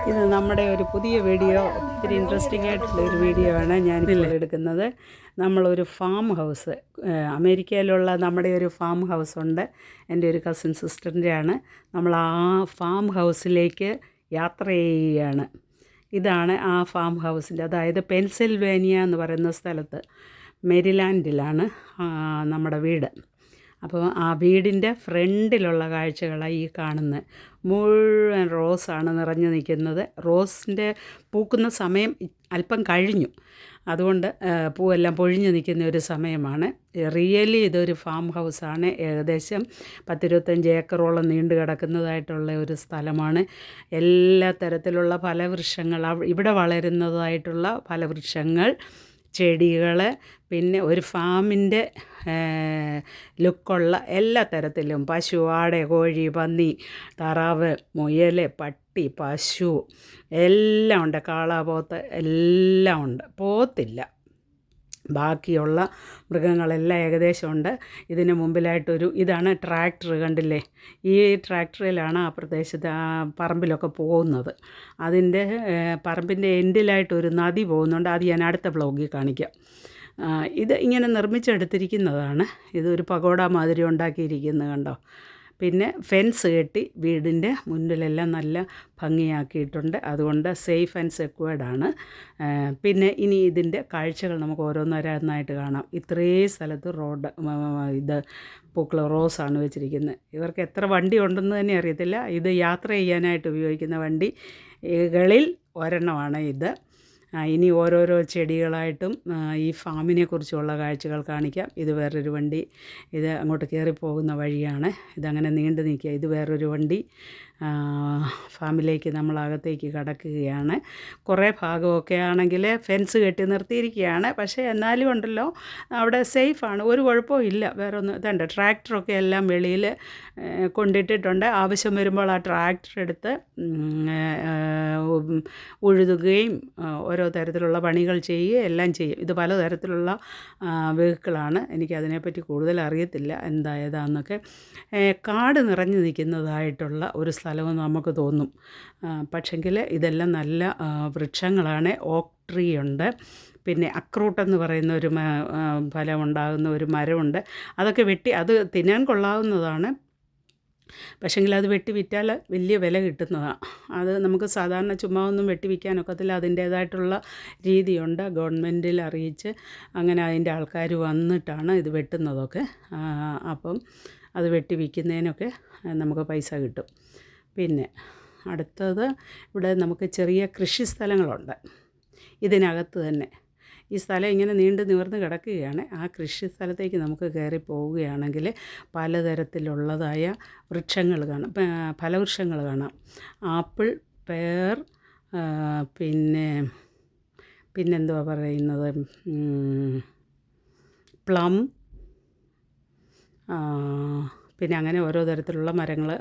ഇത് നമ്മുടെ ഒരു പുതിയ വീഡിയോ, ഒത്തിരി ഇൻട്രസ്റ്റിംഗ് ആയിട്ടുള്ള ഒരു വീഡിയോ ആണ് ഞാനിപ്പോൾ എടുക്കുന്നത്. നമ്മളൊരു ഫാം ഹൗസ്, അമേരിക്കയിലുള്ള നമ്മുടെ ഒരു ഫാം ഹൗസ് ഉണ്ട്. എൻ്റെ ഒരു കസിൻ സിസ്റ്ററിൻ്റെയാണ്. നമ്മൾ ആ ഫാം ഹൗസിലേക്ക് യാത്ര ചെയ്യുകയാണ്. ഇതാണ് ആ ഫാം ഹൗസിൻ്റെ, അതായത് പെൻസിൽവേനിയ എന്ന് പറയുന്ന സ്ഥലത്ത്, മേരിലാൻഡിലാണ് നമ്മുടെ വീട്. അപ്പോൾ ആ വീടിൻ്റെ ഫ്രണ്ടിലുള്ള കാഴ്ചകളാണ് ഈ കാണുന്നത്. മുഴുവൻ റോസാണ് നിറഞ്ഞു നിൽക്കുന്നത്. റോസിൻ്റെ പൂക്കുന്ന സമയം അല്പം കഴിഞ്ഞു, അതുകൊണ്ട് പൂവെല്ലാം പൊഴിഞ്ഞു നിൽക്കുന്ന ഒരു സമയമാണ്. റിയലി ഇതൊരു ഫാം ഹൗസാണ്. ഏകദേശം 10-25 ഏക്കറോളം നീണ്ടു കിടക്കുന്നതായിട്ടുള്ള ഒരു സ്ഥലമാണ്. എല്ലാ തരത്തിലുള്ള ഫലവൃക്ഷങ്ങൾ ഇവിടെ വളരുന്നതായിട്ടുള്ള ഫലവൃക്ഷങ്ങൾ, ചെടികൾ, പിന്നെ ഒരു ഫാമിൻ്റെ ലുക്കുള്ള എല്ലാ തരത്തിലും പശു, ആട്, കോഴി, പന്നി, താറാവ്, മുയൽ, പട്ടി, പശു എല്ലാം ഉണ്ട്. കാള, പോത്ത് എല്ലാം ഉണ്ട്. പോത്തില്ല, ബാക്കിയുള്ള മൃഗങ്ങളെല്ലാം ഏകദേശം ഉണ്ട്. ഇതിന് മുമ്പിലായിട്ടൊരു ഇതാണ് ട്രാക്ടർ, കണ്ടില്ലേ? ഈ ട്രാക്ടറിലാണ് ആ പ്രദേശത്ത് ആ പറമ്പിലൊക്കെ പോകുന്നത്. അതിൻ്റെ പറമ്പിൻ്റെ എൻഡിലായിട്ടൊരു നദി പോകുന്നുണ്ട്. അത് ഞാൻ അടുത്ത വ്ളോഗിൽ കാണിക്കാം. ഇത് ഇങ്ങനെ നിർമ്മിച്ചെടുത്തിരിക്കുന്നതാണ്. ഇതൊരു പഗോഡ മാതിരി ഉണ്ടാക്കിയിരിക്കുന്നത് കണ്ടോ. പിന്നെ ഫെൻസ് കെട്ടി വീടിൻ്റെ മുന്നിലെല്ലാം നല്ല ഭംഗിയാക്കിയിട്ടുണ്ട്. അതുകൊണ്ട് സേഫ് ആൻഡ് സെക്വേർഡാണ്. പിന്നെ ഇനി ഇതിൻ്റെ കാഴ്ചകൾ നമുക്ക് ഓരോന്നോരോന്നായിട്ട് കാണാം. ഇത്രയും സ്ഥലത്ത് റോഡ് ഇത് പൂക്കൾ റോസാണ് വെച്ചിരിക്കുന്നത്. ഇവർക്ക് എത്ര വണ്ടി ഉണ്ടെന്ന് തന്നെ അറിയത്തില്ല. ഇത് യാത്ര ചെയ്യാനായിട്ട് ഉപയോഗിക്കുന്ന വണ്ടികളിൽ ഒരെണ്ണമാണ് ഇത്. ഇനി ഓരോരോ ചെടികളായിട്ടും ഈ ഫാമിനെ കുറിച്ചുള്ള കാഴ്ചകൾ കാണിക്കാം. ഇത് വേറൊരു വണ്ടി, ഇത് അങ്ങോട്ട് കയറിപ്പോകുന്ന വഴിയാണ്. ഇതങ്ങനെ നീണ്ടു നിൽക്കുക. ഇത് വേറൊരു വണ്ടി. ഫാമിലേക്ക് നമ്മളകത്തേക്ക് കടക്കുകയാണ്. കുറേ ഭാഗമൊക്കെ ആണെങ്കിൽ ഫെൻസ് കെട്ടി നിർത്തിയിരിക്കുകയാണ്. പക്ഷേ എന്നാലും ഉണ്ടല്ലോ, അവിടെ സേഫാണ്, ഒരു കുഴപ്പവും ഇല്ല. വേറെ ഒന്നും ഇതുണ്ട്. ട്രാക്ടറൊക്കെ എല്ലാം വെളിയിൽ കൊണ്ടിട്ടിട്ടുണ്ട്. ആവശ്യം വരുമ്പോൾ ആ ട്രാക്ടർ എടുത്ത് ഉഴുതുകയും ഓരോ തരത്തിലുള്ള പണികൾ ചെയ്യുകയും എല്ലാം ചെയ്യും. ഇത് പലതരത്തിലുള്ള വെഹിക്കിളാണ്. എനിക്കതിനെപ്പറ്റി കൂടുതൽ അറിയത്തില്ല ഏതാന്നൊക്കെ. കാട് നിറഞ്ഞു നിൽക്കുന്നതായിട്ടുള്ള ഒരു സ്ഥലമെന്ന് നമുക്ക് തോന്നും. പക്ഷെങ്കിൽ ഇതെല്ലാം നല്ല വൃക്ഷങ്ങളാണ്. ഓക്ക് ട്രീ ഉണ്ട്. പിന്നെ അക്രൂട്ട് എന്ന് പറയുന്ന ഒരു ഫലം ഉണ്ടാകുന്ന ഒരു മരമുണ്ട്. അതൊക്കെ വെട്ടി, അത് തിന്നാൻ കൊള്ളാവുന്നതാണ്. പക്ഷെങ്കിൽ അത് വെട്ടി വിറ്റാൽ വലിയ വില കിട്ടുന്നതാണ്. അത് നമുക്ക് സാധാരണ ചുമ്മാ ഒന്നും വെട്ടി വിൽക്കാനൊക്കത്തില്ല. അതിൻ്റേതായിട്ടുള്ള രീതിയുണ്ട്. ഗവൺമെൻറ്റിൽ അറിയിച്ച് അങ്ങനെ അതിൻ്റെ ആൾക്കാർ വന്നിട്ടാണ് ഇത് വെട്ടുന്നതൊക്കെ. അപ്പം അത് വെട്ടി വിൽക്കുന്നതിനൊക്കെ നമുക്ക് പൈസ കിട്ടും. പിന്നെ അടുത്തത്, ഇവിടെ നമുക്ക് ചെറിയ കൃഷി സ്ഥലങ്ങളുണ്ട് ഇതിനകത്ത് തന്നെ. ഈ സ്ഥലം ഇങ്ങനെ നീണ്ടു നിവർന്ന് കിടക്കുകയാണ്. ആ കൃഷി സ്ഥലത്തേക്ക് നമുക്ക് കയറി പോവുകയാണെങ്കിൽ പലതരത്തിലുള്ളതായ വൃക്ഷങ്ങൾ കാണാം, ഫലവൃക്ഷങ്ങൾ കാണാം. ആപ്പിൾ, പേർ, പിന്നെന്തുവാ പറയുന്നത്, പ്ലം, പിന്നെ അങ്ങനെ ഓരോ തരത്തിലുള്ള മരങ്ങൾ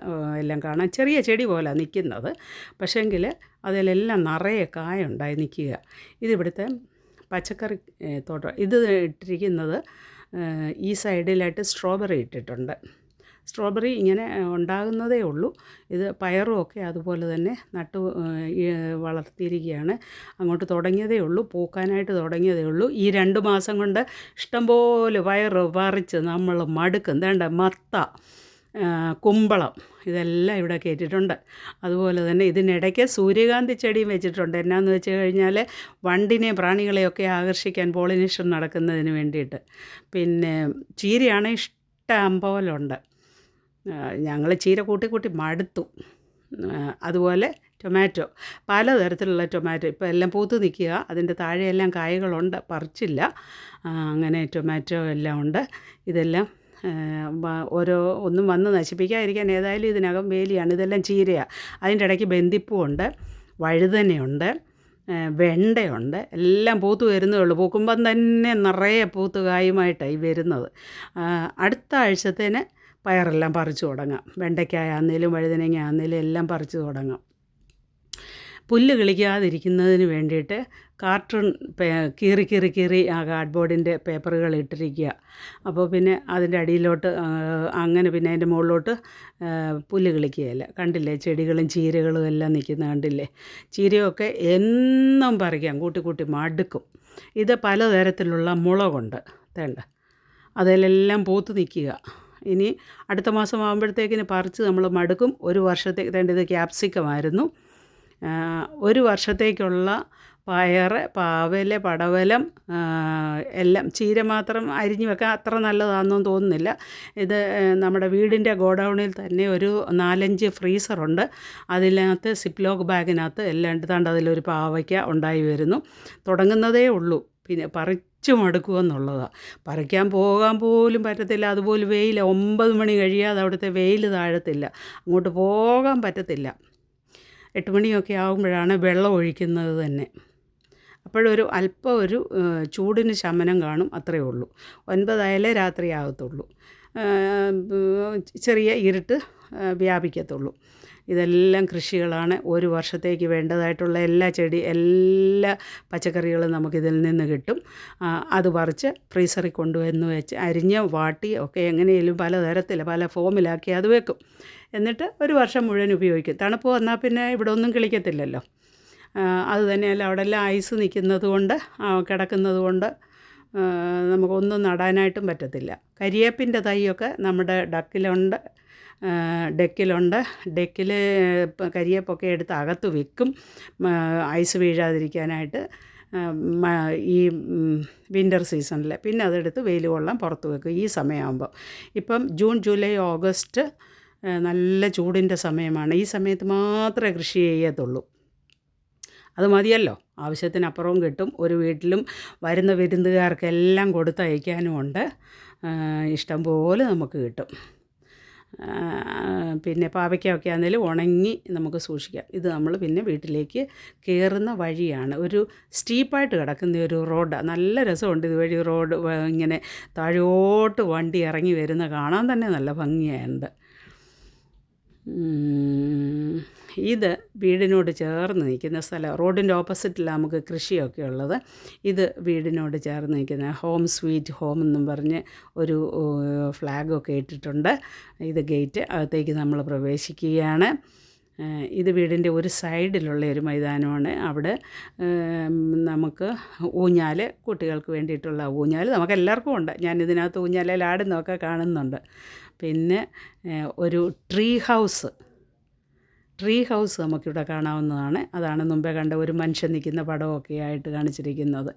എല്ലാം കാണാം. ചെറിയ ചെടി പോലെ നിൽക്കുന്നത്, പക്ഷേങ്കിൽ അതിലെല്ലാം നിറയെ കായുണ്ടായി നിൽക്കുക. ഇതിവിടുത്തെ പച്ചക്കറി തോട്ടം. ഇത് ഇട്ടിരിക്കുന്നത് ഈ സൈഡിലായിട്ട് സ്ട്രോബെറി ഇട്ടിട്ടുണ്ട്. സ്ട്രോബെറി ഇങ്ങനെ ഉണ്ടാകുന്നതേ ഉള്ളൂ. ഇത് പയറും ഒക്കെ അതുപോലെ തന്നെ നട്ട് വളർത്തിയിരിക്കുകയാണ്. അങ്ങോട്ട് തുടങ്ങിയതേ ഉള്ളൂ, പൂക്കാനായിട്ട് തുടങ്ങിയതേ ഉള്ളൂ. ഈ 2 മാസം കൊണ്ട് ഇഷ്ടംപോലെ പയറ് പറിച്ച് നമ്മൾ മടുക്കും. വേണ്ട, മത്ത, കുമ്പളം ഇതെല്ലാം ഇവിടെ കയറ്റിയിട്ടുണ്ട്. അതുപോലെ തന്നെ ഇതിനിടയ്ക്ക് സൂര്യകാന്തി ചെടിയും വെച്ചിട്ടുണ്ട്. എന്നാന്ന് വെച്ച് കഴിഞ്ഞാൽ വണ്ടിനെ, പ്രാണികളെയൊക്കെ ആകർഷിക്കാൻ, പോളിനേഷൻ നടക്കുന്നതിന് വേണ്ടിയിട്ട്. പിന്നെ ചീരയാണ് ഇഷ്ടം പോലെ ഉണ്ട്. ഞങ്ങൾ ചീര കൂട്ടി മടുത്തു. അതുപോലെ ടൊമാറ്റോ, പലതരത്തിലുള്ള ടൊമാറ്റോ ഇപ്പോൾ എല്ലാം പൂത്ത് നിൽക്കുക. അതിൻ്റെ താഴെയെല്ലാം കായകളുണ്ട്, പറിച്ചില്ല. അങ്ങനെ ടൊമാറ്റോ എല്ലാം ഉണ്ട്. ഇതെല്ലാം ഒന്നും വന്ന് നശിപ്പിക്കാതിരിക്കാൻ ഏതായാലും ഇതിനകം വേലിയാണ്. ഇതെല്ലാം ചീരയാണ്. അതിൻ്റെ ഇടയ്ക്ക് ബന്ദിപ്പൂവുണ്ട്, വഴുതനയുണ്ട്, വെണ്ടയുണ്ട്. എല്ലാം പൂത്ത് വരുന്നേ ഉള്ളൂ. പൂക്കുമ്പം തന്നെ നിറയെ പൂത്ത് കായുമായിട്ടായി വരുന്നത്. അടുത്ത ആഴ്ചത്തേന് പയറെല്ലാം പറിച്ചു തുടങ്ങാം. വെണ്ടയ്ക്കായ ആന്നേലും വഴുതനങ്ങ ആന്നേലും എല്ലാം പറിച്ചു തുടങ്ങാം. പുല്ല് കിളിക്കാതിരിക്കുന്നതിന് വേണ്ടിയിട്ട് കാർട്ടൂൺ കീറി ആ കാർഡ്ബോർഡിൻ്റെ പേപ്പറുകൾ ഇട്ടിരിക്കുക. അപ്പോൾ പിന്നെ അതിൻ്റെ അടിയിലോട്ട് അങ്ങനെ പിന്നെ അതിൻ്റെ മുകളിലോട്ട് പുല്ല് കിളിക്കുകയില്ല. കണ്ടില്ലേ, ചെടികളും ചീരകളും എല്ലാം നിൽക്കുന്നത് കണ്ടില്ലേ. ചീരയൊക്കെ എന്നും പറിക്കാം, കൂട്ടി മടുക്കും. ഇത് പലതരത്തിലുള്ള മുളകുണ്ട്, തേണ്ട അതിലെല്ലാം പൂത്ത് നിൽക്കുക. ഇനി അടുത്ത മാസം ആകുമ്പോഴത്തേക്കിന് പറിച്ച് നമ്മൾ മടുക്കും. ഒരു വർഷത്തേക്ക് ഇത് ക്യാപ്സിക്കമായിരുന്നു. ഒരു വർഷത്തേക്കുള്ള പയർ, പാവൽ, പടവലം എല്ലാം. ചീര മാത്രം അരിഞ്ഞ് വെക്കാൻ അത്ര നല്ലതാണെന്നൊന്നും തോന്നുന്നില്ല. ഇത് നമ്മുടെ വീടിൻ്റെ ഗോഡൗണിൽ തന്നെ ഒരു 4-5 ഫ്രീസറുണ്ട്. അതിനകത്ത് സിപ്ലോക്ക് ബാഗിനകത്ത് എല്ലാം എടുത്താണ്ട് അതിലൊരു പാവയ്ക്ക ഉണ്ടായി വരുന്നു. തുടങ്ങുന്നതേ ഉള്ളൂ. പിന്നെ പറിച്ചു മടുക്കുമെന്നുള്ളതാണ്. പറിക്കാൻ പോകാൻ പോലും പറ്റത്തില്ല. അതുപോലെ വെയിൽ 9 മണി കഴിയാതെ അവിടുത്തെ വെയിൽ താഴത്തില്ല, അങ്ങോട്ട് പോകാൻ പറ്റത്തില്ല. 8 മണിയൊക്കെ ആകുമ്പോഴാണ് വെള്ളം ഒഴിക്കുന്നത് തന്നെ. അപ്പോഴൊരു അല്പം ഒരു ചൂടിന് ശമനം കാണും, അത്രയേ ഉള്ളൂ. 9 ആയാലേ രാത്രി ആകത്തുള്ളൂ. ചെറിയ ഇരുട്ട് വ്യാപിക്കത്തുള്ളൂ. ഇതെല്ലാം കൃഷികളാണ്. ഒരു വർഷത്തേക്ക് വേണ്ടതായിട്ടുള്ള എല്ലാ പച്ചക്കറികളും നമുക്കിതിൽ നിന്ന് കിട്ടും. അത് പറിച്ച് ഫ്രീസറിൽ കൊണ്ടുവന്ന് വെച്ച് അരിഞ്ഞ് വാട്ടി ഒക്കെ എങ്ങനെയും പല ഫോമിലാക്കി അത് വെക്കും. എന്നിട്ട് ഒരു വർഷം മുഴുവൻ ഉപയോഗിക്കും. തണുപ്പ് വന്നാൽ പിന്നെ ഇവിടെ ഒന്നും കിളിക്കത്തില്ലല്ലോ. അത് തന്നെയല്ല, അവിടെ എല്ലാം ഐസ് നിൽക്കുന്നത് കൊണ്ട് കിടക്കുന്നത് കൊണ്ട് നമുക്കൊന്നും നടാനായിട്ടും പറ്റത്തില്ല. കരിയേപ്പിൻ്റെ തൈയൊക്കെ നമ്മുടെ ഡെക്കിലുണ്ട്. ഡെക്കിൽ കരിയേപ്പൊക്കെ എടുത്ത് അകത്ത് വെക്കും, ഐസ് വീഴാതിരിക്കാനായിട്ട് ഈ വിൻ്റർ സീസണിൽ. പിന്നെ അതെടുത്ത് വെയിൽ കൊള്ളാൻ പുറത്ത് വെക്കും ഈ സമയമാകുമ്പോൾ. ഇപ്പം ജൂൺ, ജൂലൈ, ഓഗസ്റ്റ് നല്ല ചൂടിൻ്റെ സമയമാണ്. ഈ സമയത്ത് മാത്രമേ കൃഷി ചെയ്യത്തുള്ളൂ. അത് മതിയല്ലോ, ആവശ്യത്തിനപ്പുറവും കിട്ടും. ഒരു വീട്ടിലും വരുന്ന വിരുന്നുകാർക്കെല്ലാം കൊടുത്തയക്കാനുമുണ്ട്. ഇഷ്ടം പോലെ നമുക്ക് കിട്ടും. പിന്നെ പാവയ്ക്കൊക്കെ ആണെങ്കിലും ഉണങ്ങി നമുക്ക് സൂക്ഷിക്കാം. ഇത് നമ്മൾ പിന്നെ വീട്ടിലേക്ക് കയറുന്ന വഴിയാണ്. ഒരു സ്റ്റീപ്പായിട്ട് കിടക്കുന്ന ഒരു റോഡാണ്. നല്ല രസമുണ്ട് ഇതുവഴി റോഡ്. ഇങ്ങനെ താഴോട്ട് വണ്ടി ഇറങ്ങി വരുന്ന കാണാൻ തന്നെ നല്ല ഭംഗിയുണ്ട്. ഇത് വീടിനോട് ചേർന്ന് നിൽക്കുന്ന സ്ഥലം. റോഡിൻ്റെ ഓപ്പോസിറ്റിലാണ് നമുക്ക് കൃഷിയൊക്കെ ഉള്ളത്. ഇത് വീടിനോട് ചേർന്ന് നിൽക്കുന്ന ഹോം സ്വീറ്റ് ഹോം എന്നും പറഞ്ഞ് ഒരു ഫ്ലാഗൊക്കെ ഇട്ടിട്ടുണ്ട്. ഇത് ഗേറ്റ്. അകത്തേക്ക് നമ്മൾ പ്രവേശിക്കുകയാണ്. ഇത് വീടിൻ്റെ ഒരു സൈഡിലുള്ള ഒരു മൈതാനമാണ്. അവിടെ നമുക്ക് ഊഞ്ഞാൽ, കുട്ടികൾക്ക് വേണ്ടിയിട്ടുള്ള ഊഞ്ഞാൽ നമുക്കെല്ലാവർക്കും ഉണ്ട്. ഞാനിതിനകത്ത് ഊഞ്ഞാലയിൽ ആടുന്നതൊക്കെ കാണുന്നുണ്ട്. പിന്നെ ഒരു ട്രീ ഹൗസ് നമുക്കിവിടെ കാണാവുന്നതാണ്. അതാണ് മുമ്പേ കണ്ട ഒരു മനുഷ്യൻ നിൽക്കുന്ന പടമൊക്കെ ആയിട്ട് കാണിച്ചിരിക്കുന്നത്.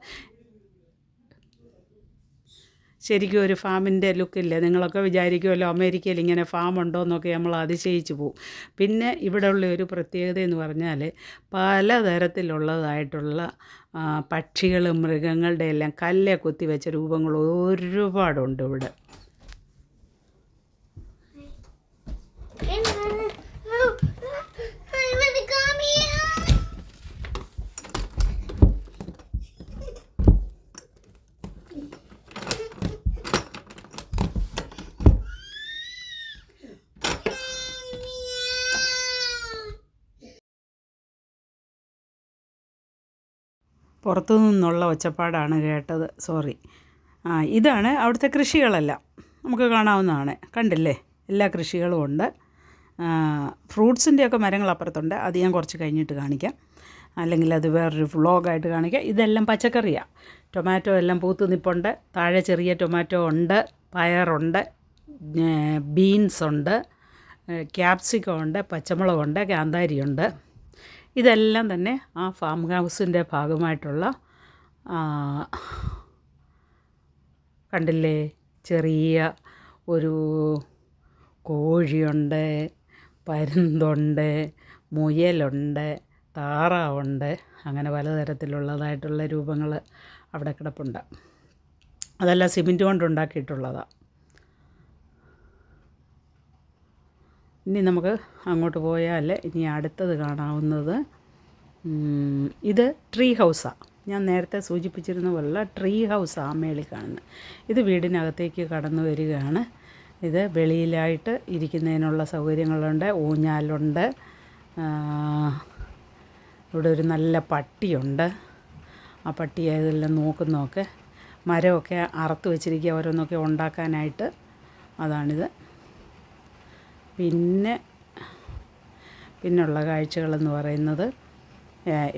ശരിക്കും ഒരു ഫാമിൻ്റെ ലുക്കില്ലേ. നിങ്ങളൊക്കെ വിചാരിക്കുമല്ലോ അമേരിക്കയിൽ ഇങ്ങനെ ഫാം ഉണ്ടോ എന്നൊക്കെ നമ്മൾ അതിശയിച്ച് പോവും. പിന്നെ ഇവിടെയുള്ള ഒരു പ്രത്യേകത എന്ന് പറഞ്ഞാൽ പലതരത്തിലുള്ളതായിട്ടുള്ള പക്ഷികളും മൃഗങ്ങളുടെ എല്ലാം കല്ലെ കൊത്തിവെച്ച രൂപങ്ങൾ ഒരുപാടുണ്ട് ഇവിടെ. പുറത്തു നിന്നുള്ള ഒച്ചപ്പാടാണ് കേട്ടത്, സോറി. ഇതാണ് അവിടുത്തെ കൃഷികളെല്ലാം നമുക്ക് കാണാവുന്നതാണ്. കണ്ടില്ലേ, എല്ലാ കൃഷികളും ഉണ്ട്. ഫ്രൂട്ട്സിൻ്റെയൊക്കെ മരങ്ങൾ അപ്പുറത്തുണ്ട്. അത് ഞാൻ കുറച്ച് കഴിഞ്ഞിട്ട് കാണിക്കാം, അല്ലെങ്കിൽ അത് വേറൊരു വ്ളോഗായിട്ട് കാണിക്കാം. ഇതെല്ലാം പച്ചക്കറിയാണ്. ടൊമാറ്റോ എല്ലാം പൂത്ത് നിൽപ്പുണ്ട്. താഴെ ചെറിയ ടൊമാറ്റോ ഉണ്ട്, പയറുണ്ട്, ബീൻസുണ്ട്, ക്യാപ്സിക്കം ഉണ്ട്, പച്ചമുളകുണ്ട്, കാന്താരിയുണ്ട്. ഇതെല്ലാം തന്നെ ആ ഫാം ഹൗസിൻ്റെ ഭാഗമായിട്ടുള്ള കണ്ടില്ലേ, ചെറിയ ഒരു കോഴിയുണ്ട്, പരുന്തുണ്ട്, മുയലുണ്ട്, താറാവുണ്ട്. അങ്ങനെ പലതരത്തിലുള്ളതായിട്ടുള്ള രൂപങ്ങൾ അവിടെ കിടപ്പുണ്ട്. അതെല്ലാം സിമെൻറ്റ് കൊണ്ടുണ്ടാക്കിയിട്ടുള്ളതാണ്. ഇനി നമുക്ക് അങ്ങോട്ട് പോയാൽ ഇനി അടുത്തത് കാണാവുന്നത് ഇത് ട്രീ ഹൗസാണ്. ഞാൻ നേരത്തെ സൂചിപ്പിച്ചിരുന്ന പോലുള്ള ട്രീ ഹൗസാണ് മേളിൽ കാണുന്നത്. ഇത് വീടിനകത്തേക്ക് കടന്നു വരികയാണ്. ഇത് വെളിയിലായിട്ട് ഇരിക്കുന്നതിനുള്ള സൗകര്യങ്ങളുണ്ട്, ഊഞ്ഞാലുണ്ട്, ഇവിടെ ഒരു നല്ല പട്ടിയുണ്ട്. ആ പട്ടി ഇതെല്ലാം നോക്കുന്നതൊക്കെ മരമൊക്കെ അറുത്ത് വെച്ചിരിക്കുക ഓരോന്നൊക്കെ ഉണ്ടാക്കാനായിട്ട്. അതാണിത്. പിന്നുള്ള കാഴ്ചകളെന്ന് പറയുന്നത്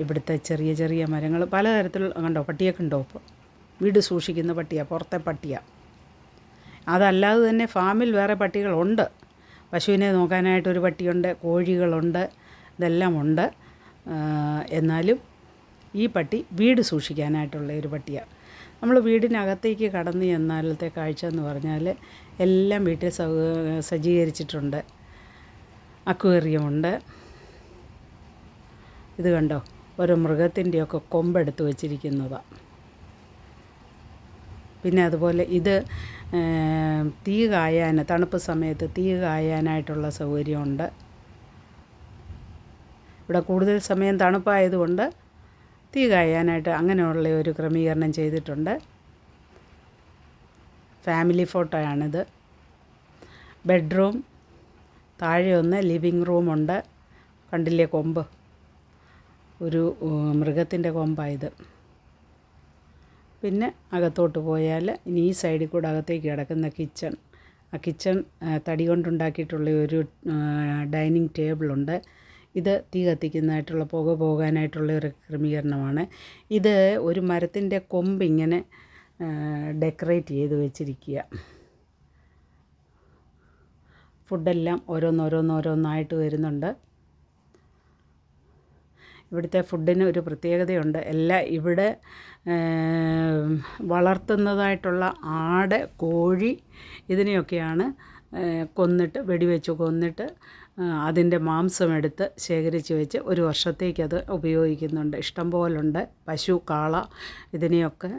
ഇവിടുത്തെ ചെറിയ ചെറിയ മരങ്ങൾ പലതരത്തിലുള്ള കണ്ടോ, പട്ടിയൊക്കെ ഉണ്ടോ? ഇപ്പോൾ വീട് സൂക്ഷിക്കുന്ന പട്ടിയാണ്, പുറത്തെ പട്ടിയാണ്. അതല്ലാതെ തന്നെ ഫാമിൽ വേറെ പട്ടികളുണ്ട്. പശുവിനെ നോക്കാനായിട്ടൊരു പട്ടിയുണ്ട്, കോഴികളുണ്ട്, ഇതെല്ലാം ഉണ്ട്. എന്നാലും ഈ പട്ടി വീട് സൂക്ഷിക്കാനായിട്ടുള്ള ഒരു പട്ടിയാണ്. നമ്മൾ വീടിനകത്തേക്ക് കടന്നു ചെന്നാലത്തെ കാഴ്ച എന്ന് പറഞ്ഞാൽ എല്ലാം വീട്ടിൽ സജ്ജീകരിച്ചിട്ടുണ്ട്. അക്വേറിയമുണ്ട്. ഇത് കണ്ടോ, ഓരോ മൃഗത്തിൻ്റെയൊക്കെ കൊമ്പെടുത്ത് വച്ചിരിക്കുന്നതാണ്. പിന്നെ അതുപോലെ ഇത് തീ കായാൻ, തണുപ്പ് സമയത്ത് തീ കായാനായിട്ടുള്ള സൗകര്യമുണ്ട്. ഇവിടെ കൂടുതൽ സമയം തണുപ്പായതുകൊണ്ട് തീ കായാനായിട്ട് അങ്ങനെയുള്ള ഒരു ക്രമീകരണം ചെയ്തിട്ടുണ്ട്. ഫാമിലി ഫോട്ടോയാണിത്. ബെഡ്റൂം, താഴെ ഒന്ന് ലിവിങ് റൂമുണ്ട്. കണ്ടില്ലേ കൊമ്പ്, ഒരു മൃഗത്തിൻ്റെ കൊമ്പായത്. പിന്നെ അകത്തോട്ട് പോയാൽ ഇനി ഈ സൈഡിൽ കൂടെ അകത്തേക്ക് കിടക്കുന്ന കിച്ചൺ. ആ കിച്ചൺ തടി കൊണ്ടുണ്ടാക്കിയിട്ടുള്ള ഒരു ഡൈനിങ് ടേബിളുണ്ട്. ഇത് തീ കത്തിക്കുന്നതായിട്ടുള്ള പുക പോകാനായിട്ടുള്ള ഒരു ക്രമീകരണമാണ്. ഇത് ഒരു മരത്തിൻ്റെ കൊമ്പ് ഇങ്ങനെ ഡെക്കറേറ്റ് ചെയ്ത് വെച്ചിരിക്കുക. ഫുഡെല്ലാം ഓരോന്നോരോന്നായിട്ട് വരുന്നുണ്ട്. ഇവിടുത്തെ ഫുഡിന് ഒരു പ്രത്യേകതയുണ്ട്. ഇവിടെ വളർത്തുന്നതായിട്ടുള്ള ആട്, കോഴി ഇതിനെയൊക്കെയാണ് വെടിവെച്ച് കൊന്നിട്ട് അതിൻ്റെ മാംസമെടുത്ത് ശേഖരിച്ച് വെച്ച് ഒരു വർഷത്തേക്കത് ഉപയോഗിക്കുന്നുണ്ട്. ഇഷ്ടം പോലുണ്ട്. പശു, കാള ഇതിനെയൊക്കെ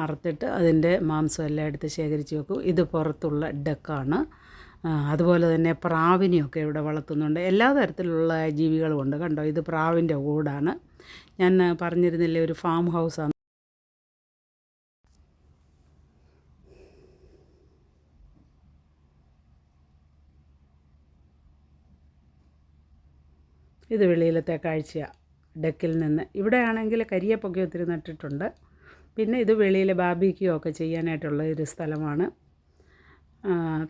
അറുത്തിട്ട് അതിൻ്റെ മാംസമെല്ലാം എടുത്ത് ശേഖരിച്ച് വെക്കും. ഇത് പുറത്തുള്ള ഡക്കാണ്. അതുപോലെ തന്നെ പ്രാവിനെയൊക്കെ ഇവിടെ വളർത്തുന്നുണ്ട്. എല്ലാ തരത്തിലുള്ള ജീവികളുമുണ്ട്. കണ്ടോ, ഇത് പ്രാവിൻ്റെ കൂടാണ്. ഞാൻ പറഞ്ഞിരുന്നില്ലേ ഒരു ഫാം ഹൗസാണ്. ഇത് വെളിയിലത്തെ കാഴ്ചയാണ്, ഡെക്കിൽ നിന്ന്. ഇവിടെ ആണെങ്കിൽ കരിയേപ്പൊക്കെ ഒത്തിരി നട്ടിട്ടുണ്ട്. പിന്നെ ഇത് വെളിയിൽ ബാർബിക്യൂ ഒക്കെ ചെയ്യാനായിട്ടുള്ള ഒരു സ്ഥലമാണ്.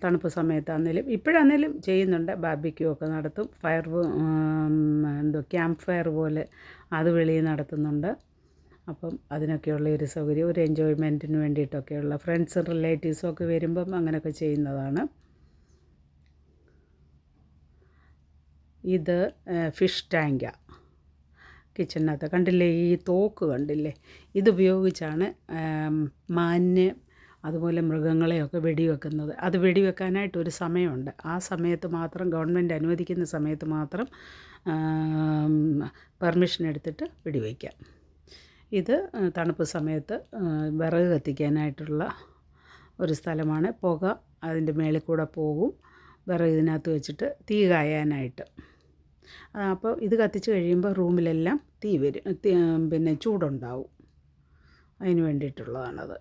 തണുപ്പ് സമയത്താണെങ്കിലും ഇപ്പോഴാണെങ്കിലും ചെയ്യുന്നുണ്ട്. ബാർബിക്യൂ ഒക്കെ നടത്തും. ക്യാമ്പ് ഫയർ പോലെ അത് വെളിയിൽ നടത്തുന്നുണ്ട്. അപ്പം അതിനൊക്കെയുള്ള ഒരു സൗകര്യം, ഒരു എൻജോയ്മെൻറ്റിന് വേണ്ടിയിട്ടൊക്കെയുള്ള ഫ്രണ്ട്സും റിലേറ്റീവ്സും ഒക്കെ വരുമ്പം അങ്ങനെയൊക്കെ ചെയ്യുന്നതാണ്. ഇത് ഫിഷ് ടാങ്കാണ്. കിച്ചണിനകത്ത് കണ്ടില്ലേ, ഈ തോക്ക് കണ്ടില്ലേ, ഇതുപയോഗിച്ചാണ് മാനിനെ അതുപോലെ മൃഗങ്ങളെയൊക്കെ വെടിവെക്കുന്നത്. അത് വെടിവെക്കാനായിട്ടൊരു സമയമുണ്ട്. ആ സമയത്ത് മാത്രം, ഗവൺമെൻറ് അനുവദിക്കുന്ന സമയത്ത് മാത്രം പെർമിഷൻ എടുത്തിട്ട് വെടിവെക്കാം. ഇത് തണുപ്പ് സമയത്ത് വിറക് കത്തിക്കാനായിട്ടുള്ള ഒരു സ്ഥലമാണ്. പുക അതിൻ്റെ മേളിൽ കൂടെ പോകും. വിറക് ഇതിനകത്ത് വെച്ചിട്ട് തീ കായാനായിട്ട്. അപ്പോൾ ഇത് കത്തിച്ച് കഴിയുമ്പോൾ റൂമിലെല്ലാം തീ വരും, പിന്നെ ചൂടുണ്ടാവും. അതിന് വേണ്ടിയിട്ടുള്ളതാണത്.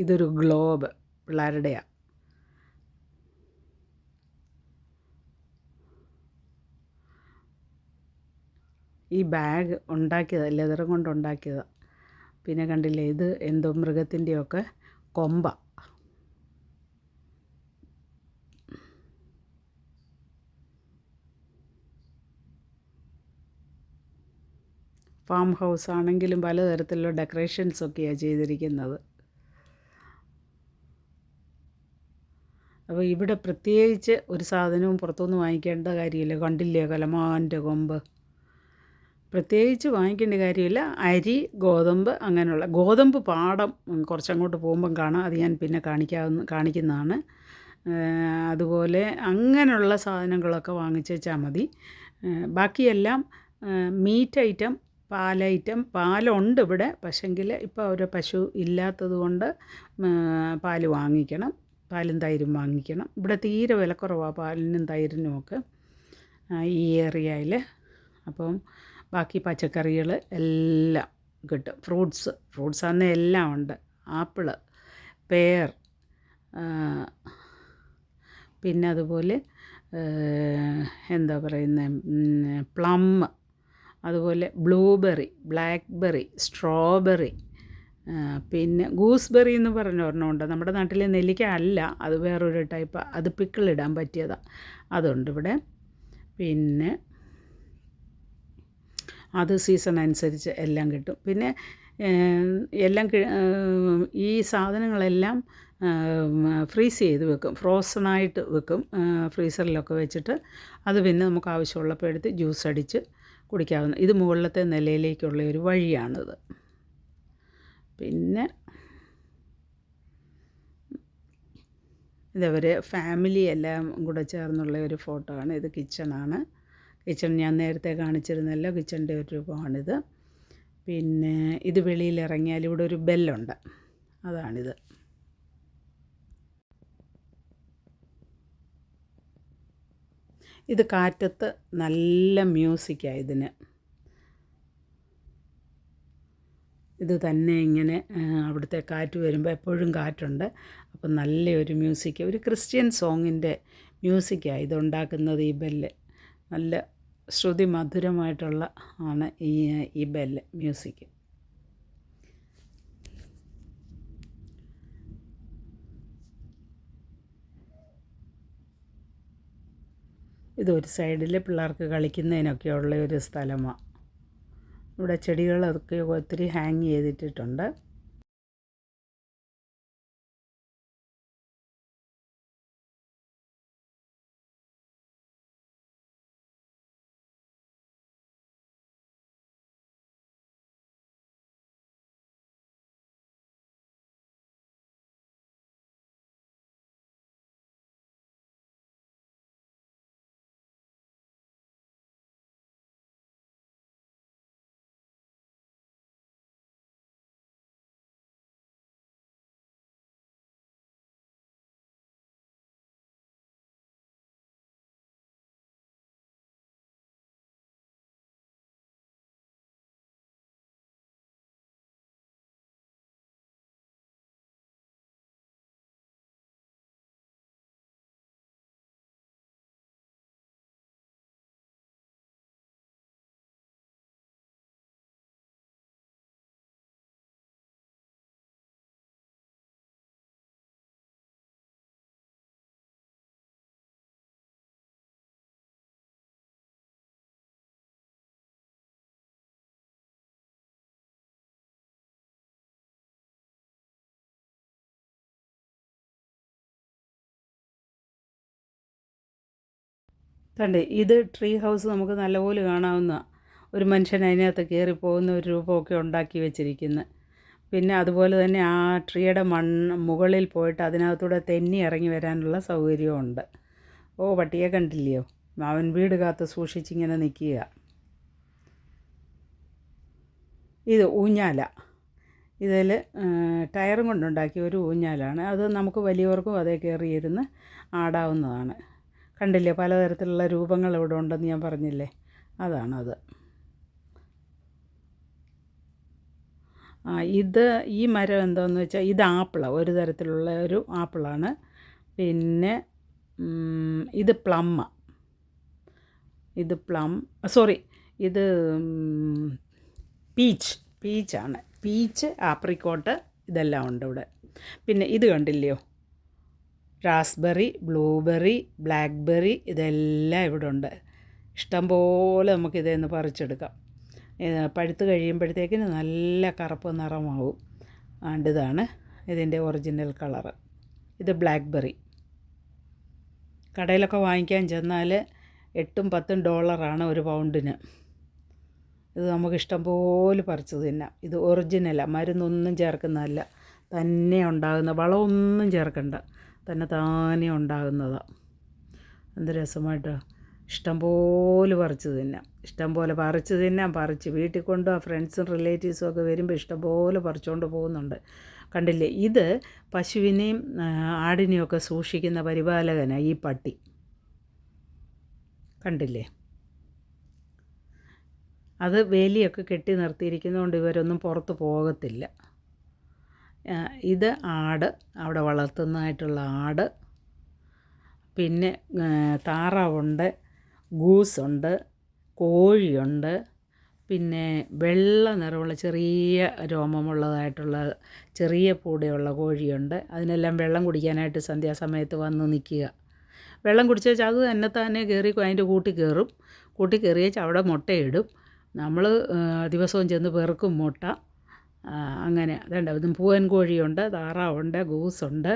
ഇതൊരു ഗ്ലോബ് പിള്ളേരുടെയാണ്. ഈ ബാഗ് ഉണ്ടാക്കിയതാണ്, ലെതർ കൊണ്ട് ഉണ്ടാക്കിയതാണ്. പിന്നെ കണ്ടില്ലേ, ഇത് എന്തോ മൃഗത്തിൻ്റെയൊക്കെ കൊമ്പാണ്. ഫാം ഹൗസ് ആണെങ്കിലും പലതരത്തിലുള്ള ഡെക്കറേഷൻസൊക്കെയാണ് ചെയ്തിരിക്കുന്നത്. അപ്പോൾ ഇവിടെ പ്രത്യേകിച്ച് ഒരു സാധനവും പുറത്തുനിന്ന് വാങ്ങിക്കേണ്ട കാര്യമില്ല. കണ്ടില്ലേ കലമാൻ്റെ കൊമ്പ്, പ്രത്യേകിച്ച് വാങ്ങിക്കേണ്ട കാര്യമില്ല. അരി, ഗോതമ്പ്, അങ്ങനെയുള്ള ഗോതമ്പ് പാടം കുറച്ചങ്ങോട്ട് പോകുമ്പം കാണാം. അത് ഞാൻ പിന്നെ കാണിക്കുന്നതാണ്. അതുപോലെ അങ്ങനെയുള്ള സാധനങ്ങളൊക്കെ വാങ്ങിച്ച് വെച്ചാൽ മതി. ബാക്കിയെല്ലാം മീറ്റ് ഐറ്റം, പാലൈറ്റം. പാലുണ്ട് ഇവിടെ, പക്ഷെങ്കിൽ ഇപ്പോൾ ഒരു പശു ഇല്ലാത്തത് കൊണ്ട് പാല് വാങ്ങിക്കണം. പാലും തൈരും വാങ്ങിക്കണം. ഇവിടെ തീരെ വിലക്കുറവാണ് പാലിനും തൈരിനുമൊക്കെ ഈ ഏരിയയിൽ. അപ്പം ബാക്കി പച്ചക്കറികൾ എല്ലാം കിട്ടും. ഫ്രൂട്ട്സ് അന്ന് എല്ലാം ഉണ്ട്. ആപ്പിള്, പേർ, പിന്നെ അതുപോലെ എന്താ പറയുന്നത്, പ്ലം, അതുപോലെ ബ്ലൂബെറി, ബ്ലാക്ക്ബെറി, സ്ട്രോബെറി, പിന്നെ ഗൂസ്ബെറി എന്ന് പറഞ്ഞ ഒരെണ്ണമുണ്ട്. നമ്മുടെ നാട്ടിലെ നെല്ലിക്ക അല്ല, അത് വേറൊരു ടൈപ്പ്, അത് പിക്കിളിടാൻ പറ്റിയതാണ്. അതുണ്ട് ഇവിടെ. പിന്നെ അത് സീസൺ അനുസരിച്ച് എല്ലാം കിട്ടും. പിന്നെ എല്ലാം ഈ സാധനങ്ങളെല്ലാം ഫ്രീസ് ചെയ്ത് വെക്കും, ഫ്രോസണായിട്ട് വെക്കും, ഫ്രീസറിലൊക്കെ വെച്ചിട്ട് അത് പിന്നെ നമുക്ക് ആവശ്യമുള്ളപ്പോൾ എടുത്ത് ജ്യൂസ് അടിച്ച് കുടിക്കാവുന്ന. ഇത് മുകളിലത്തെ നിലയിലേക്കുള്ള ഒരു വഴിയാണിത്. പിന്നെ ഇതവർ ഫാമിലി എല്ലാം കൂടെ ചേർന്നുള്ള ഒരു ഫോട്ടോ ആണ്. ഇത് കിച്ചണാണ്. കിച്ചൺ ഞാൻ നേരത്തെ കാണിച്ചിരുന്നല്ലോ, കിച്ചണിൻ്റെ ഒരു രൂപമാണിത്. പിന്നെ ഇത് വെളിയിലിറങ്ങിയാൽ ഇവിടെ ഒരു ബെല്ലുണ്ട്, അതാണിത്. ഇത് കാറ്റത്ത് നല്ല മ്യൂസിക്കാണ് ഇതിന്. ഇത് തന്നെ ഇങ്ങനെ അവിടുത്തെ കാറ്റ് വരുമ്പോൾ എപ്പോഴും കാറ്റുണ്ട്. അപ്പം നല്ലൊരു മ്യൂസിക്, ഒരു ക്രിസ്ത്യൻ സോങ്ങിൻ്റെ മ്യൂസിക്കാണ് ഇതുണ്ടാക്കുന്നത്. ഈ ബെല്ല് നല്ല ശ്രുതി മധുരമായിട്ടുള്ള ആണ് ഈ ബെല്ല് മ്യൂസിക്. ഇതൊരു സൈഡിൽ പിള്ളേർക്ക് കളിക്കുന്നതിനൊക്കെയുള്ള ഒരു സ്ഥലമാണ്. ഇവിടെ ചെടികളൊക്കെ ഒത്തിരി ഹാങ് ചെയ്തിട്ടിട്ടുണ്ട്. കണ്ടേ, ഇത് ട്രീ ഹൗസ് നമുക്ക് നല്ലപോലെ കാണാവുന്ന. ഒരു മനുഷ്യൻ അതിനകത്ത് കയറിപ്പോകുന്ന ഒരു രൂപമൊക്കെ ഉണ്ടാക്കി വെച്ചിരിക്കുന്നത്. പിന്നെ അതുപോലെ തന്നെ ആ ട്രീയുടെ മുകളിൽ പോയിട്ട് അതിനകത്തൂടെ തെന്നി ഇറങ്ങി വരാനുള്ള സൗകര്യമുണ്ട്. ഓ, പട്ടിയെ കണ്ടില്ലയോ, അവൻ വീട് കാത്ത് സൂക്ഷിച്ചിങ്ങനെ നിൽക്കുക. ഇത് ഊഞ്ഞാല. ഇതിൽ ടയറും കൊണ്ടുണ്ടാക്കിയ ഒരു ഊഞ്ഞാലാണ്. അത് നമുക്ക് വലിയവർക്കും അതേ കയറിയിരുന്ന് ആടാവുന്നതാണ്. കണ്ടില്ലേ, പലതരത്തിലുള്ള രൂപങ്ങൾ ഇവിടെ ഉണ്ടെന്ന് ഞാൻ പറഞ്ഞില്ലേ, അതാണത്. ഇത് ഈ മരം എന്താണെന്ന് വെച്ചാൽ ഇത് ആപ്പിളാണ്, ഒരു തരത്തിലുള്ള ഒരു ആപ്പിളാണ്. പിന്നെ ഇത് പ്ലമ്മ, ഇത് സോറി, ഇത് പീച്ചാണ്. പീച്ച്, ആപ്രിക്കോട്ട്, ഇതെല്ലാം ഉണ്ട് ഇവിടെ. പിന്നെ ഇത് കണ്ടില്ലയോ, റാസ്ബെറി, ബ്ലൂബെറി, ബ്ലാക്ക്ബെറി, ഇതെല്ലാം ഇവിടെ ഉണ്ട്. ഇഷ്ടംപോലെ നമുക്കിതേന്ന് പറിച്ചെടുക്കാം. പഴുത്ത് കഴിയുമ്പോഴത്തേക്കിന് നല്ല കറുപ്പ് നിറമാവും. ഇതാണ് ഇതിൻ്റെ ഒറിജിനൽ കളറ്. ഇത് ബ്ലാക്ക്ബെറി. കടയിലൊക്കെ വാങ്ങിക്കാൻ ചെന്നാൽ $8-10 ഒരു പൗണ്ടിന്. ഇത് നമുക്ക് ഇഷ്ടംപോലെ പറിച്ച് തിന്നാം. ഇത് ഒറിജിനലാണ്, മരുന്നൊന്നും ചേർക്കുന്നതല്ല, തന്നെ ഉണ്ടാകുന്ന, വളമൊന്നും ചേർക്കണ്ട, തന്നെ താനെ ഉണ്ടാകുന്നതാണ്. എന്ത് രസമായിട്ടോ, ഇഷ്ടംപോലെ പറിച്ച് തിന്നാം, ഇഷ്ടംപോലെ പറിച്ച് തിന്നാം. പറിച്ച് വീട്ടിൽ കൊണ്ടുപോകാം. ഫ്രണ്ട്സും റിലേറ്റീവ്സും ഒക്കെ വരുമ്പോൾ ഇഷ്ടംപോലെ പറിച്ചുകൊണ്ട് പോകുന്നുണ്ട്. കണ്ടില്ലേ, ഇത് പശുവിനെയും ആടിനെയൊക്കെ സൂക്ഷിക്കുന്ന പരിപാലകനാണ് ഈ പട്ടി. കണ്ടില്ലേ, അത് വേലിയൊക്കെ കെട്ടി നിർത്തിയിരിക്കുന്നതുകൊണ്ട് ഇവരൊന്നും പുറത്ത് പോകത്തില്ല. ഇത് ആട്, അവിടെ വളർത്തുന്നതായിട്ടുള്ള ആട്. പിന്നെ താറാവുണ്ട്, ഗൂസുണ്ട്, കോഴിയുണ്ട്, പിന്നെ വെള്ള നിറമുള്ള ചെറിയ രോമമുള്ളതായിട്ടുള്ള ചെറിയ പൂടയുള്ള കോഴിയുണ്ട്. അതിനെല്ലാം വെള്ളം കുടിക്കാനായിട്ട് സന്ധ്യാസമയത്ത് വന്ന് നിൽക്കുക. വെള്ളം കുടിച്ചേച്ച് അത് തന്നെത്താനെ കയറി അതിൻ്റെ കൂട്ടിൽ കയറും. കൂട്ടിൽ കയറിയേച്ച് അവിടെ മുട്ടയിടും. നമ്മൾ ദിവസവും ചെന്ന് പെറുക്കും മുട്ട. അങ്ങനെ അതുണ്ട്. അതും പൂവൻ കോഴിയുണ്ട്, താറാവുണ്ട്, ഗൂസുണ്ട്,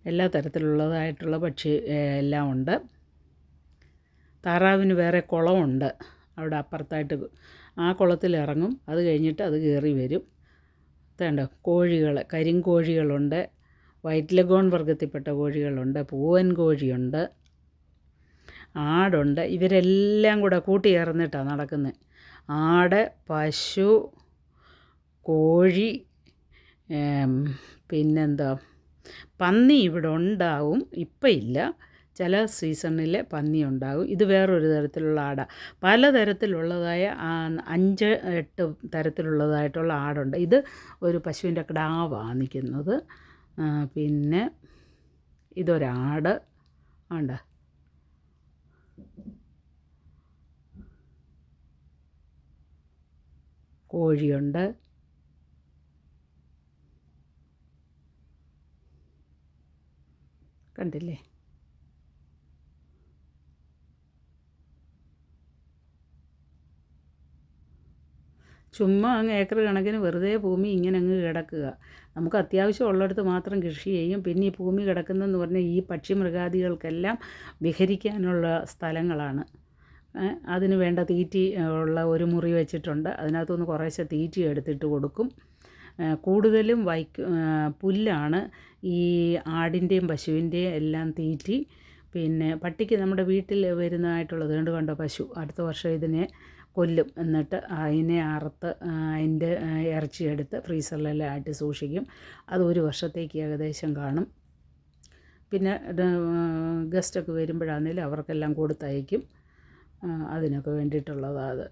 എല്ലാ തരത്തിലുള്ളതായിട്ടുള്ള പക്ഷി എല്ലാം ഉണ്ട്. താറാവിന് വേറെ കുളമുണ്ട് അവിടെ അപ്പുറത്തായിട്ട്. ആ കുളത്തിലിറങ്ങും. അത് കഴിഞ്ഞിട്ട് അത് കയറി വരും. അതുണ്ട്. കോഴികൾ, കരിങ്കോഴികളുണ്ട്, വൈറ്റ് ലഗോൺ വർഗ്ഗത്തിൽപ്പെട്ട കോഴികളുണ്ട്, പൂവൻ കോഴിയുണ്ട്, ആടുണ്ട്. ഇവരെല്ലാം കൂടെ കൂട്ടിയേർന്നിട്ടാണ് നടക്കുന്നത്. ആട്, പശു, കോഴി, പിന്നെന്താ, പന്നി ഇവിടെ ഉണ്ടാവും. ഇപ്പം ഇല്ല, ചില സീസണിൽ പന്നി ഉണ്ടാകും. ഇത് വേറൊരു തരത്തിലുള്ള ആടാണ്. പലതരത്തിലുള്ളതായ 5-8 തരത്തിലുള്ളതായിട്ടുള്ള ആടുണ്ട്. ഇത് ഒരു പശുവിൻ്റെ കിടാവാണ് നിൽക്കുന്നത്. പിന്നെ ഇതൊരാട് ഉണ്ട്. കോഴിയുണ്ട്. കണ്ടില്ലേ? ചുമ്മാ അങ്ങ് ഏക്കർ കണക്കിന് വെറുതെ ഭൂമി ഇങ്ങനെ അങ്ങ് കിടക്കുക. നമുക്ക് അത്യാവശ്യം ഉള്ളിടത്ത് മാത്രം കൃഷി ചെയ്യും. പിന്നെ ഈ ഭൂമി കിടക്കുന്നതെന്ന് പറഞ്ഞാൽ ഈ പക്ഷി മൃഗാദികൾക്കെല്ലാം വിഹരിക്കാനുള്ള സ്ഥലങ്ങളാണ്. അതിന് വേണ്ട തീറ്റി ഉള്ള ഒരു മുറി വെച്ചിട്ടുണ്ട്. അതിനകത്തുനിന്ന് കുറേശ്ശെ തീറ്റി എടുത്തിട്ട് കൊടുക്കും. കൂടുതലും പുല്ലാണ് ഈ ആടിൻ്റെയും പശുവിൻ്റെയും എല്ലാം തീറ്റി. പിന്നെ പട്ടിക്ക് നമ്മുടെ വീട്ടിൽ വരുന്നതായിട്ടുള്ളത് കണ്ടോ പശു. അടുത്ത വർഷം ഇതിനെ കൊല്ലും. എന്നിട്ട് അതിനെ അറുത്ത് അതിൻ്റെ ഇറച്ചിയെടുത്ത് ഫ്രീസറിലെല്ലാം ആട്ടി സൂക്ഷിക്കും. അത് ഒരു വർഷത്തേക്ക് ഏകദേശം കാണും. പിന്നെ ഗസ്റ്റൊക്കെ വരുമ്പോഴാണെങ്കിലും അവർക്കെല്ലാം കൊടുത്തയക്കും. അതിനൊക്കെ വേണ്ടിയിട്ടുള്ളതാണ് അത്.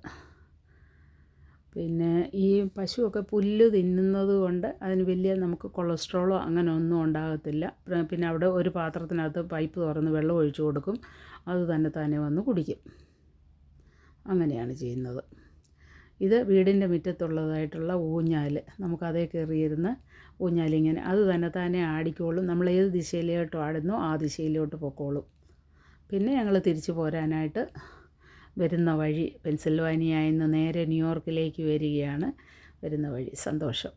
പിന്നെ ഈ പശുവൊക്കെ പുല്ല് തിന്നുന്നത് കൊണ്ട് അതിന് വലിയ നമുക്ക് കൊളസ്ട്രോളോ അങ്ങനെ ഒന്നും ഉണ്ടാകത്തില്ല. പിന്നെ അവിടെ ഒരു പാത്രത്തിനകത്ത് പൈപ്പ് തുറന്ന് വെള്ളം ഒഴിച്ചു കൊടുക്കും. അത് തന്നെ വന്ന് കുടിക്കും. അങ്ങനെയാണ് ചെയ്യുന്നത്. ഇത് വീടിൻ്റെ മുറ്റത്തുള്ളതായിട്ടുള്ള ഊഞ്ഞാൽ. നമുക്കതേ കയറിയിരുന്ന് ഊഞ്ഞാലിങ്ങനെ അത് തന്നെ ആടിക്കോളും. നമ്മൾ ഏത് ദിശയിലോട്ട് ആടുന്നോ ആ ദിശയിലോട്ട് പൊക്കോളും. പിന്നെ ഞങ്ങൾ തിരിച്ചു പോരാനായിട്ട് വരുന്ന വഴി പെൻസിൽവാനിയയിൽ നിന്ന് നേരെ ന്യൂയോർക്കിലേക്ക് വരികയാണ്. വരുന്ന വഴി. സന്തോഷം.